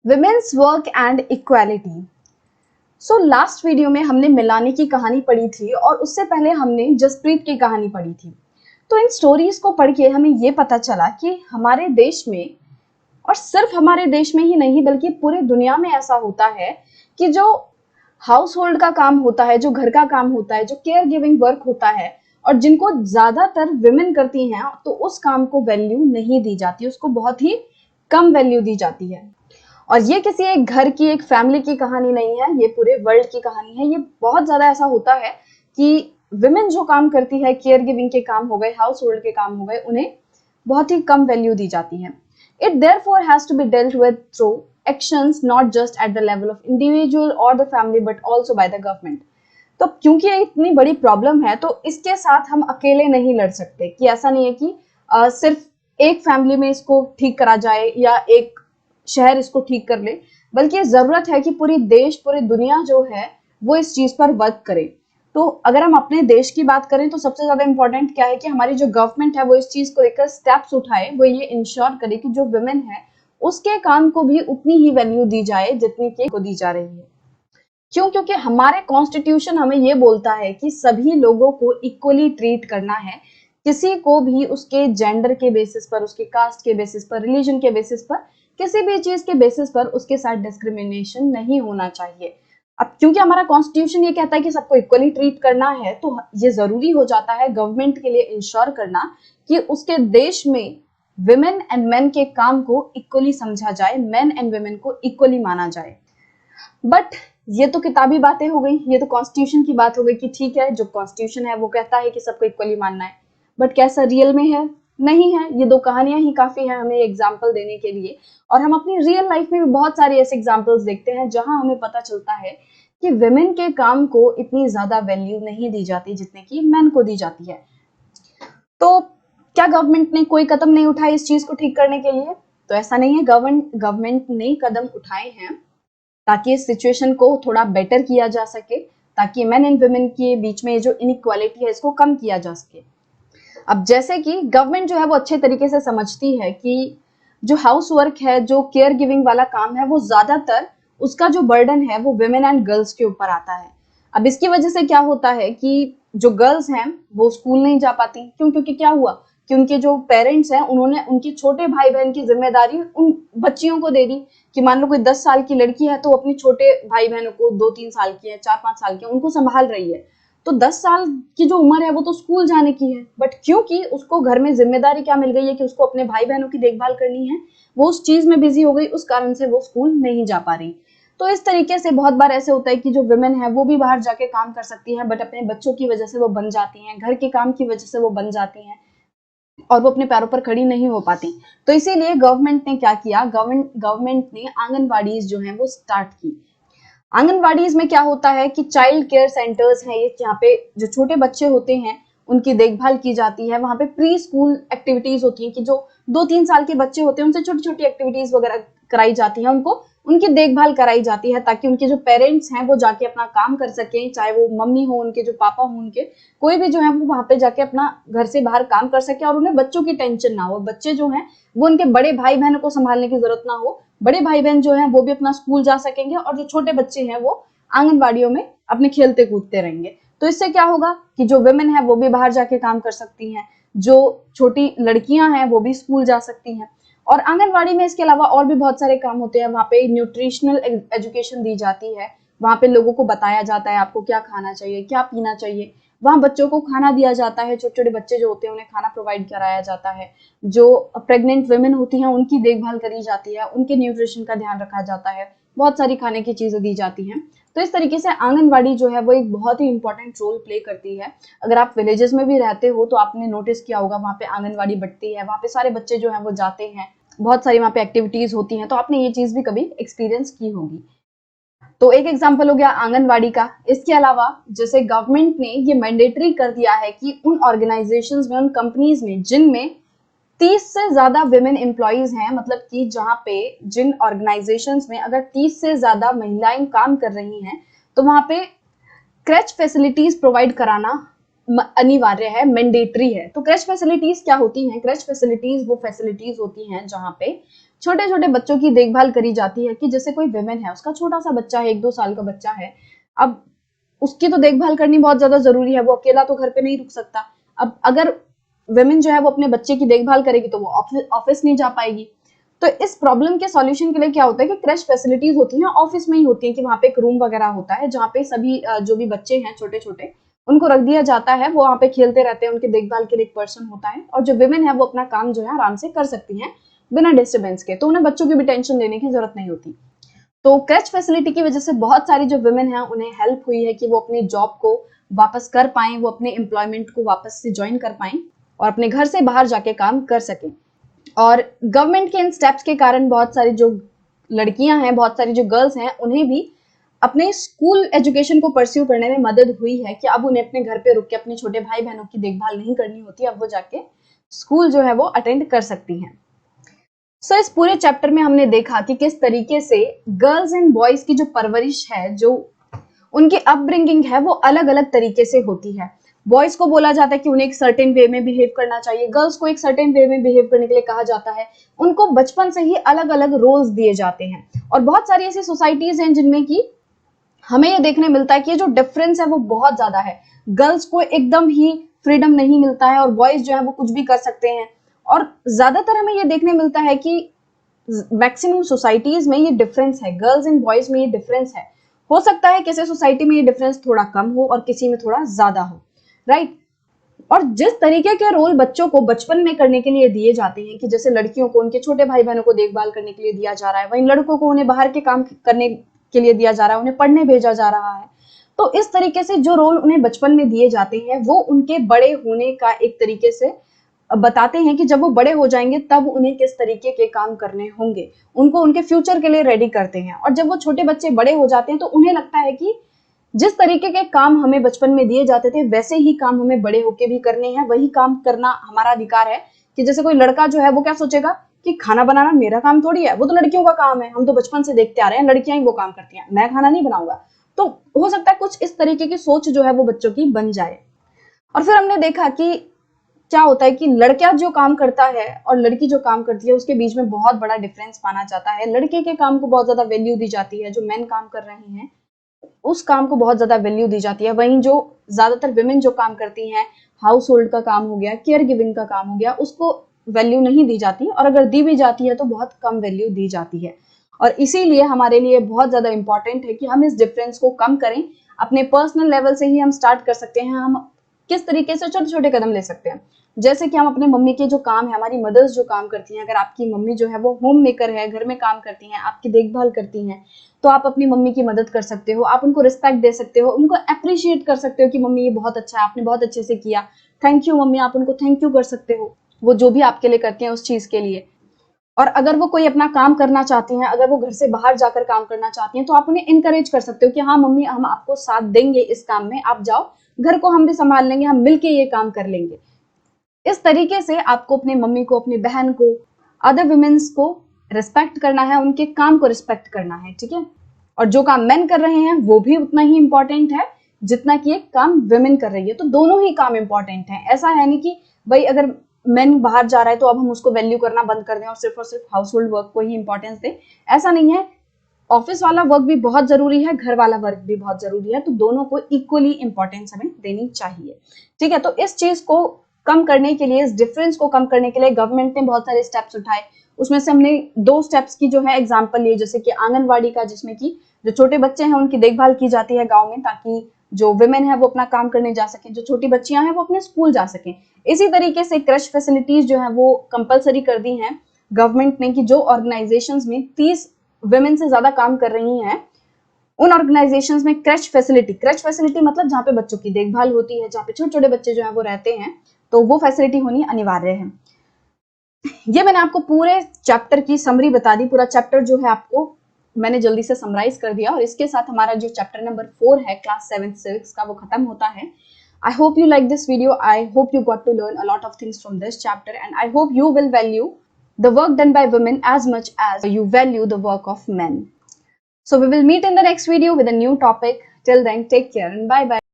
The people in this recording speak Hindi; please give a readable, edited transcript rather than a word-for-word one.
Women's work and equality. So last video में हमने मिलानी की कहानी पढ़ी थी और उससे पहले हमने जसप्रीत की कहानी पढ़ी थी। तो इन स्टोरीज को पढ़ के हमें ये पता चला कि हमारे देश में, और सिर्फ हमारे देश में ही नहीं बल्कि पूरी दुनिया में ऐसा होता है कि जो हाउस होल्ड का काम होता है, जो घर का काम होता है, जो केयर गिविंग वर्क होता है और जिनको ज्यादातर विमेन करती हैं, तो उस काम को वैल्यू नहीं दी जाती, उसको बहुत ही कम वैल्यू दी जाती है। और ये किसी एक घर की, एक फैमिली की कहानी नहीं है, ये पूरे वर्ल्ड की कहानी है। ये बहुत ज्यादा ऐसा होता है कि विमेन जो काम करती है, केयर गिविंग के काम हो गए, हाउस होल्ड के काम हो गए, उन्हें बहुत ही कम वैल्यू दी जाती है। It therefore has to be dealt with through actions not just at the level of individual और the family but also by the government. तो क्योंकि ये इतनी बड़ी प्रॉब्लम है तो इसके साथ हम अकेले नहीं लड़ सकते। कि ऐसा नहीं है कि सिर्फ एक फैमिली में इसको ठीक करा जाए या एक शहर इसको ठीक कर ले, बल्कि जरूरत है कि पूरी देश, पूरी दुनिया जो है वो इस चीज पर वर्क करे। तो अगर हम अपने देश की बात करें तो सबसे ज्यादा इंपॉर्टेंट क्या है कि हमारी जो गवर्नमेंट है वो इस चीज को लेकर स्टेप्स उठाए, वो ये इंश्योर करे कि जो विमेन है उसके काम को भी उतनी ही वैल्यू दी जाए जितनी की को दी जा रही है। क्यों? क्योंकि हमारे कॉन्स्टिट्यूशन हमें ये बोलता है कि सभी लोगों को इक्वली ट्रीट करना है। किसी को भी उसके जेंडर के बेसिस पर, उसके कास्ट के बेसिस पर, रिलीजन के बेसिस पर, किसी भी चीज के बेसिस पर उसके साथ डिस्क्रिमिनेशन नहीं होना चाहिए। अब क्योंकि हमारा कॉन्स्टिट्यूशन ये कहता है कि सबको इक्वली ट्रीट करना है, तो ये जरूरी हो जाता है गवर्नमेंट के लिए इंश्योर करना कि उसके देश में विमेन एंड मेन के काम को इक्वली समझा जाए, मेन एंड विमेन को इक्वली माना जाए। बट ये तो किताबी बातें हो गई, ये तो कॉन्स्टिट्यूशन की बात हो गई कि ठीक है, जो कॉन्स्टिट्यूशन है वो कहता है कि सबको इक्वली मानना है, बट कैसा रियल में है? नहीं है। ये दो कहानियां ही काफी है हमें एग्जाम्पल देने के लिए, और हम अपनी रियल लाइफ में भी बहुत सारे ऐसे एग्जाम्पल्स देखते हैं जहां हमें पता चलता है कि विमेन के काम को इतनी ज्यादा वैल्यू नहीं दी जाती जितने की मेन को दी जाती है। तो क्या गवर्नमेंट ने कोई कदम नहीं उठाया इस चीज को ठीक करने के लिए? तो ऐसा नहीं है। गवर्नमेंट ने कदम उठाए हैं ताकि इस सिचुएशन को थोड़ा बेटर किया जा सके, ताकि मेन एंड वुमेन के बीच में जो इनइक्वालिटी है इसको कम किया जा सके। अब जैसे कि गवर्नमेंट जो है वो अच्छे तरीके से समझती है कि जो हाउस वर्क है, जो केयर गिविंग वाला काम है, वो ज्यादातर उसका जो बर्डन है वो विमेन एंड गर्ल्स के ऊपर आता है। अब इसकी वजह से क्या होता है कि जो गर्ल्स हैं वो स्कूल नहीं जा पाती। क्यों? क्योंकि क्या हुआ कि उनके जो पेरेंट्स हैं उन्होंने उनके छोटे भाई बहन की जिम्मेदारी उन बच्चियों को दे दी। कि मान लो कोई 10 साल की लड़की है तो अपने छोटे भाई बहनों को, 2-3 साल की है, 4-5 साल की है, उनको संभाल रही है। तो 10 साल की जो उम्र है वो तो स्कूल जाने की है, बट क्योंकि उसको घर में जिम्मेदारी क्या मिल गई है कि उसको अपने भाई बहनों की देखभाल करनी है, वो उस चीज में बिजी हो गई, उस कारण से वो स्कूल नहीं जा पा रही। तो इस तरीके से बहुत बार ऐसे होता है कि जो विमेन है वो भी बाहर जाके काम कर सकती है, बट अपने बच्चों की वजह से वो बन जाती हैं, घर के काम की वजह से वो बन जाती हैं और वो अपने पैरों पर खड़ी नहीं हो पाती। तो इसीलिए गवर्नमेंट ने क्या किया, गवर्नमेंट ने आंगनबाड़ीज जो है वो स्टार्ट की। आंगनबाड़ीज में क्या होता है कि चाइल्ड केयर सेंटर्स हैं ये, जहाँ पे जो छोटे बच्चे होते हैं उनकी देखभाल की जाती है। वहां पे प्री स्कूल एक्टिविटीज होती हैं कि जो 2-3 साल के बच्चे होते हैं उनसे छोटी छोटी एक्टिविटीज वगैरह कराई जाती है, उनको उनकी देखभाल कराई जाती है ताकि उनके जो पेरेंट्स हैं वो जाके अपना काम कर सकें, चाहे वो मम्मी हो उनके, जो पापा हो उनके, कोई भी जो है वो वहां पे जाके अपना घर से बाहर काम कर सके और उन्हें बच्चों की टेंशन ना हो। बच्चे जो हैं वो उनके बड़े भाई बहनों को संभालने की जरूरत ना हो, बड़े भाई बहन जो हैं वो भी अपना स्कूल जा सकेंगे और जो छोटे बच्चे हैं वो आंगनबाड़ियों में अपने खेलते कूदते रहेंगे। तो इससे क्या होगा कि जो वुमेन है वो भी बाहर जाके काम कर सकती हैं, जो छोटी लड़कियां हैं वो भी स्कूल जा सकती हैं। और आंगनबाड़ी में इसके अलावा और भी बहुत सारे काम होते हैं। वहाँ पे न्यूट्रिशनल एजुकेशन दी जाती है, वहाँ पे लोगों को बताया जाता है आपको क्या खाना चाहिए, क्या पीना चाहिए। वहाँ बच्चों को खाना दिया जाता है, छोटे छोटे बच्चे जो होते हैं उन्हें खाना प्रोवाइड कराया जाता है। जो प्रेग्नेंट वुमेन होती हैं उनकी देखभाल करी जाती है, उनके न्यूट्रिशन का ध्यान रखा जाता है, बहुत सारी खाने की चीजें दी जाती हैं। तो इस तरीके से आंगनबाड़ी जो है वो एक बहुत ही इंपॉर्टेंट रोल प्ले करती है। अगर आप विलेजेस में भी रहते हो तो आपने नोटिस किया होगा, वहाँ पे आंगनबाड़ी बटती है, वहाँ पे सारे बच्चे जो हैं वो जाते हैं, बहुत सारी वहाँ पे एक्टिविटीज होती हैं, तो आपने ये चीज भी कभी एक्सपीरियंस की होगी। तो एक एग्जांपल हो गया आंगनवाड़ी का। इसके अलावा जैसे गवर्नमेंट ने ये मैंडेटरी कर दिया है कि उन ऑर्गेनाइजेशंस में, उन कंपनीज में जिनमें 30 से ज्यादा विमेन एम्प्लॉइज हैं, मतलब कि जहां पे, जिन ऑर्गेनाइजेशंस में अगर 30 से ज्यादा महिलाएं काम कर रही हैं, तो वहां पे क्रैच फैसिलिटीज प्रोवाइड कराना अनिवार्य है, मैंडेटरी है। तो क्रैच फैसिलिटीज क्या होती हैं? क्रैच फैसिलिटीज वो फैसिलिटीज होती हैं जहां पे छोटे छोटे बच्चों की देखभाल करी जाती है कि जैसे कोई विमेन है, उसका छोटा सा बच्चा है, 1-2 साल का बच्चा है, अब उसकी तो देखभाल करनी बहुत ज्यादा जरूरी है, वो अकेला तो घर पे नहीं रुक सकता। अब अगर विमेन जो है वो अपने बच्चे की देखभाल करेगी तो वो ऑफिस नहीं जा पाएगी। तो इस प्रॉब्लम के सॉल्यूशन के लिए क्या होता है कि क्रैश फैसिलिटीज होती हैं, ऑफिस में ही होती है कि वहाँ पे एक रूम वगैरह होता है जहाँ पे सभी जो भी बच्चे हैं छोटे छोटे उनको रख दिया जाता है, वो वहाँ पे खेलते रहते हैं, उनकी देखभाल के लिए एक पर्सन होता है, और जो विमेन है वो अपना काम जो है आराम से कर सकती हैं बिना डिस्टर्बेंस के, तो उन्हें बच्चों की भी टेंशन लेने की जरूरत नहीं होती। तो क्रैच फैसिलिटी की वजह से बहुत सारी जो विमेन है उन्हें हेल्प हुई है कि वो अपनी जॉब को वापस कर पाएं, वो अपने एम्प्लॉयमेंट को वापस से ज्वाइन कर पाएं और अपने घर से बाहर जाके काम कर सकें। और गवर्नमेंट के इन स्टेप्स के कारण बहुत सारी जो लड़कियां हैं, बहुत सारी जो गर्ल्स हैं, उन्हें भी अपने स्कूल एजुकेशन को परस्यू करने में मदद हुई है कि अब उन्हें अपने घर पे रुक के अपने छोटे भाई बहनों की देखभाल नहीं करनी होती, अब वो जाके स्कूल जो है वो अटेंड कर सकती हैं। सो इस पूरे चैप्टर में हमने देखा कि किस तरीके से गर्ल्स एंड बॉयज की जो परवरिश है, जो उनकी अपब्रिंगिंग है, वो अलग अलग तरीके से होती है। बॉयज को बोला जाता है कि उन्हें एक सर्टेन वे में बिहेव करना चाहिए, गर्ल्स को एक सर्टेन वे में बिहेव करने के लिए कहा जाता है। उनको बचपन से ही अलग अलग रोल्स दिए जाते हैं, और बहुत सारी ऐसी सोसाइटीज हैं जिनमें कि हमें ये देखने मिलता है कि ये जो डिफरेंस है वो बहुत ज्यादा है। गर्ल्स को एकदम ही फ्रीडम नहीं मिलता है और बॉयज जो है वो कुछ भी कर सकते हैं, और ज्यादातर हमें ये देखने मिलता है कि मैक्सिमम सोसाइटीज में ये डिफरेंस है, गर्ल्स एंड बॉयज में ये डिफरेंस है। हो सकता है किसी सोसाइटी में ये डिफरेंस थोड़ा कम हो और किसी में थोड़ा ज्यादा हो, राइट। और जिस तरीके के रोल बच्चों को बचपन में करने के लिए दिए जाते हैं कि जैसे लड़कियों को उनके छोटे भाई बहनों को देखभाल करने के लिए दिया जा रहा है, वहीं लड़कों को उन्हें बाहर के काम करने के लिए दिया जा रहा है, उन्हें पढ़ने भेजा जा रहा है, तो इस तरीके से जो रोल उन्हें बचपन में दिए जाते हैं वो उनके बड़े होने का एक तरीके से बताते हैं कि जब वो बड़े हो जाएंगे तब उन्हें किस तरीके के काम करने होंगे, उनको उनके फ्यूचर के लिए रेडी करते हैं। और जब वो छोटे बच्चे बड़े हो जाते हैं तो उन्हें लगता है कि जिस तरीके के काम हमें बचपन में दिए जाते थे वैसे ही काम हमें बड़े होके भी करने हैं, वही काम करना हमारा अधिकार है। कि जैसे कोई लड़का जो है वो क्या सोचेगा कि खाना बनाना मेरा काम थोड़ी है, वो तो लड़कियों का काम है, हम तो बचपन से देखते आ रहे हैं लड़कियां ही वो काम करती हैं, मैं खाना नहीं बनाऊंगा। तो हो सकता है कुछ इस तरीके की सोच जो है वो बच्चों की बन जाए। और फिर हमने देखा कि क्या होता है कि लड़का जो काम करता है और लड़की जो काम करती है उसके बीच में बहुत बड़ा डिफरेंस माना जाता है। लड़के के काम को बहुत ज्यादा वैल्यू दी जाती है, जो मेन काम कर रहे हैं उस काम को बहुत ज्यादा वैल्यू दी जाती है, वहीं जो ज्यादातर विमेन जो काम करती हैं, हाउस होल्ड का काम हो गया, केयर गिविंग का काम हो गया, उसको वैल्यू नहीं दी जाती, और अगर दी भी जाती है तो बहुत कम वैल्यू दी जाती है। और इसीलिए हमारे लिए बहुत ज्यादा इंपॉर्टेंट है कि हम इस डिफरेंस को कम करें। अपने पर्सनल लेवल से ही हम स्टार्ट कर सकते हैं, हम किस तरीके से छोटे छोटे कदम ले सकते हैं। जैसे कि हम अपने मम्मी के जो काम है, हमारी मदर्स जो काम करती हैं, अगर आपकी मम्मी जो है वो होम मेकर है, घर में काम करती हैं, आपकी देखभाल करती हैं, तो आप अपनी मम्मी की मदद कर सकते हो, आप उनको रिस्पेक्ट दे सकते हो, उनको अप्रिशिएट कर सकते हो कि मम्मी ये बहुत अच्छा है, आपने बहुत अच्छे से किया, थैंक यू मम्मी, आप उनको थैंक यू कर सकते हो वो जो भी आपके लिए करते हैं उस चीज के लिए। और अगर वो कोई अपना काम करना चाहती हैं, अगर वो घर से बाहर जाकर काम करना चाहती हैं, तो आप उन्हें इनकरेज कर सकते हो कि हाँ मम्मी हम आपको साथ देंगे इस काम में, आप जाओ, घर को हम भी संभाल लेंगे, हम मिलके ये काम कर लेंगे। इस तरीके से आपको अपनी मम्मी को, अपनी बहन को, अदर वुमेन्स को रिस्पेक्ट करना है, उनके काम को रिस्पेक्ट करना है, ठीक है। और जो काम मेन कर रहे हैं वो भी उतना ही इंपॉर्टेंट है जितना कि एक काम वुमेन कर रही है, तो दोनों ही काम इंपॉर्टेंट है। ऐसा है नहीं कि भाई अगर मेन बाहर जा रहा है तो अब हम उसको वैल्यू करना बंद कर दें और सिर्फ हाउस होल्ड वर्क को ही इंपॉर्टेंस दें, ऐसा नहीं है। ऑफिस वाला वर्क भी बहुत जरूरी है, घर वाला वर्क भी बहुत जरूरी है, तो दोनों को इक्वली इंपॉर्टेंस हमें देनी चाहिए, ठीक है। तो इस चीज को कम करने के लिए, इस डिफरेंस को कम करने के लिए गवर्नमेंट ने बहुत सारे स्टेप्स उठाए। उसमें से हमने 2 स्टेप्स की जो है एग्जांपल लिए, जैसे कि आंगनवाड़ी का, जिसमें कि जो छोटे बच्चे हैं उनकी देखभाल की जाती है गांव में, ताकि जो विमेन है वो अपना काम करने जा सके, जो छोटी बच्चियां हैं वो अपने स्कूल जा सकें। इसी तरीके से क्रश फैसिलिटीज जो है वो कंपलसरी कर दी हैं गवर्नमेंट ने, कि जो ऑर्गेनाइजेशंस में 30 विमेन से ज्यादा काम कर रही हैं उन ऑर्गेनाइजेशंस में क्रश फैसिलिटी मतलब जहाँ पे बच्चों की देखभाल होती है, जहाँ पे छोटे छोटे बच्चे जो है वो रहते हैं, तो वो फैसिलिटी होनी अनिवार्य है। ये मैंने आपको पूरे चैप्टर की समरी बता दी, पूरा चैप्टर जो है आपको मैंने जल्दी से समराइज कर दिया, और इसके साथ हमारा जो चैप्टर नंबर 4 है क्लास 7 सिविक्स का वो खत्म होता है। I hope you like this video. I hope you got to learn a lot of things from this chapter, and I hope you will value the work done by women as much as you value the work of men. So we will meet in the next video with a new topic. Till then, take care and bye bye.